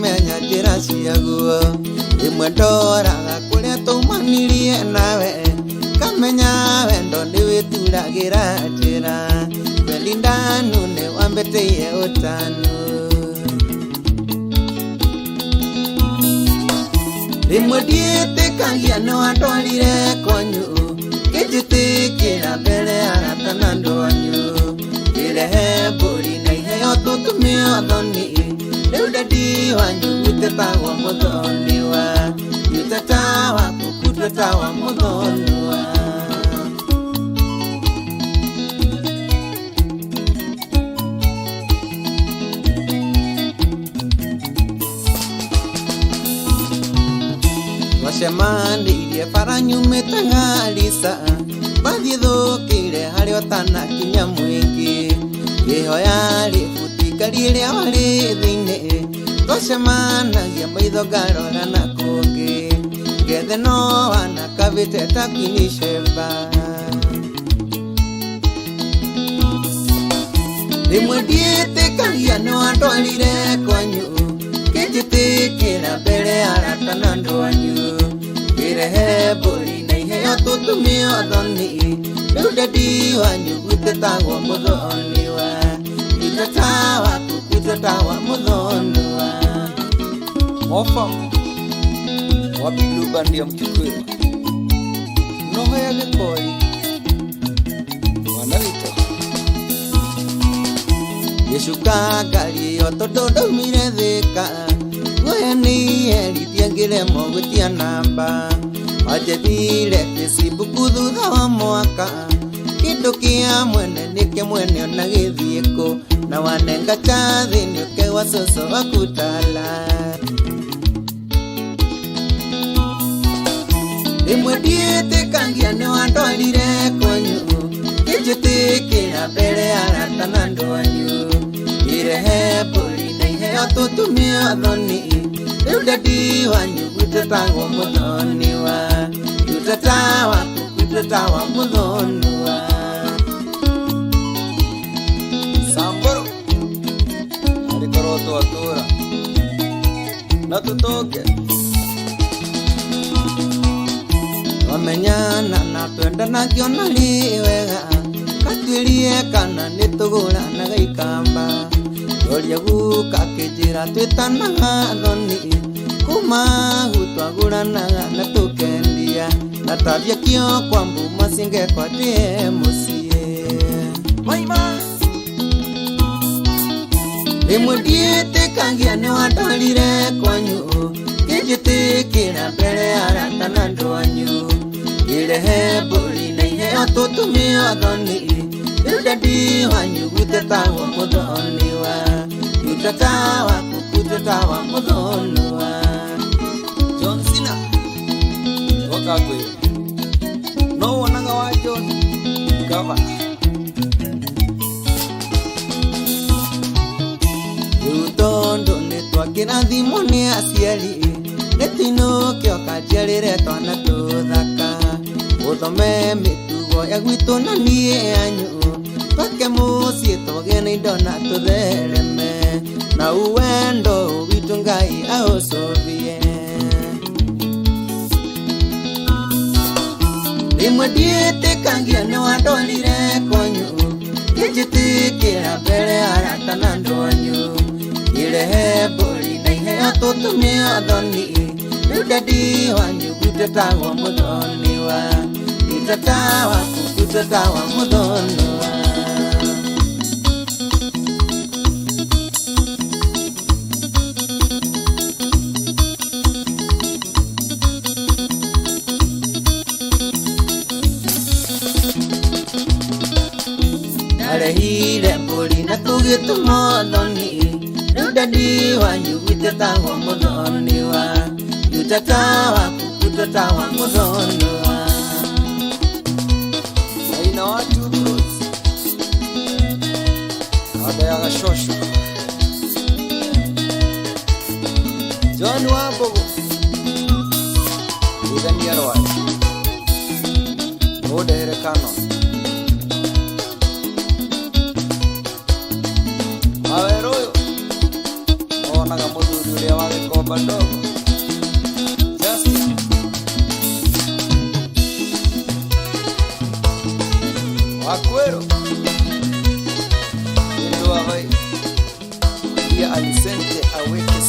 ngimenya njĩra ciaguo imwe ndoraga kũrĩa tũmanirie nawe kamenya wendo nĩwĩturagĩra njĩra wendi ndanu nĩwambĩtĩire ũtanu rĩmwe ndiĩtĩkagia nĩwandwarire kwanyu kĩnjĩtĩkĩra mbere ya arata na ndwanyu ngĩrehe mbũri na iheo tũtũmio thoni rĩu dendi wanyu gũtetagwo mũthoni wa gũteta waku gũtetagwo mũthoni wa wacemanirie bara nyumĩte Garissa bathiĩ thũkĩire harĩa ũtanakinya mũingĩ ngĩhoya rĩbuti ngari ĩrĩa warĩ thĩinĩ twacemanagia maitho ngarora na kũngĩ ngethe no wanakabĩte ta Queen Sheba rĩmwe ndiĩtĩkagia nĩwandwarire kwanyu kĩnjĩtĩkĩra mbere ya arata na ndwanyu ngĩrehe mbũri na iheo tũtũmio thoni rĩu dendi wanyu gũtetagwo mũthoni wa gũteta waku gũtetagwo mũthoni wa Mofa wapi Blue Band ya Mkikuyu noho ya gĩkoi wanarito gĩcuka ngari ĩyo tondũ ndaumire Thĩka guoya nĩyerithia ngĩremwo gwĩtia namba wanjethire Facebook thutha wa mwaka kĩndũ kĩa mwene nĩkĩ mwene ona gĩthiĩ kũ na wanenga chathi nĩũke wa coco waku Tala rĩmwe ndiĩtĩkagia nĩwandwarire kwanyu kĩnjĩtĩkĩra mbere ya arata na ndwanyu ngĩrehe mbũri na iheo tũtũmio thoni rĩu dendi wanyu gũtetagwo mũthoni wa gũteta waku gũtetagwo mũthoni wa Samburu alikorwo twatũra na tũtoke twamenyana na twendanagio na rĩ wega katuĩrie kana nĩtũgũranaga ikamba Oria guka kĩnjĩra twĩtanaga thoni kuma gũtwagũranaga na tũkendia na tabia kĩo kwa mbuma cingĩkwa ndĩe mũciĩ Maima rĩmwe ndiĩtĩkagia nĩwandwarire kwanyu kĩnjĩtĩkĩra mbere ya arata na ndwanyu ngĩrehe mbũri na iheo tũtũmio thoni rĩu dendi wanyu gũtetagwo mũthoni wa gũteta waku gũtetagwo mũthoni wa John Cena wakagwe no wonaga wa John Gava rĩu tondũ nĩtwakĩrathimwo nĩ aciari nĩtũinũke ũkanjiarĩre twana tũthaka ũthome mĩtugo ya gwitũ na niĩ yanyu twake mũciĩ tũgĩe na indo na tũthereme na uwendo witũ Ngai aũcũthie rĩmwe ndiĩtĩkagia nĩwandwarire kwanyu kĩnjĩtĩkĩra mbere ya arata na ndwanyu ngĩrehe mbũri na iheo tũtũmio thoni rĩu dendi wanyu gũtetagwo mũthoni wa gũteta waku gũtetagwo mũthoni wa arehire mbũri na tũgĩtũmwo thoni rĩu dendi wanyu gũtetagwo mũthoni wa gũteta waku gũtetagwo mũthoni wa aina watu bros ada ya gashosho John Wambogo udania rwa odehere kano aweroyo onaga muthuri uria wage baba ndogo Justin Akwero ndio hawa ya alisente aweke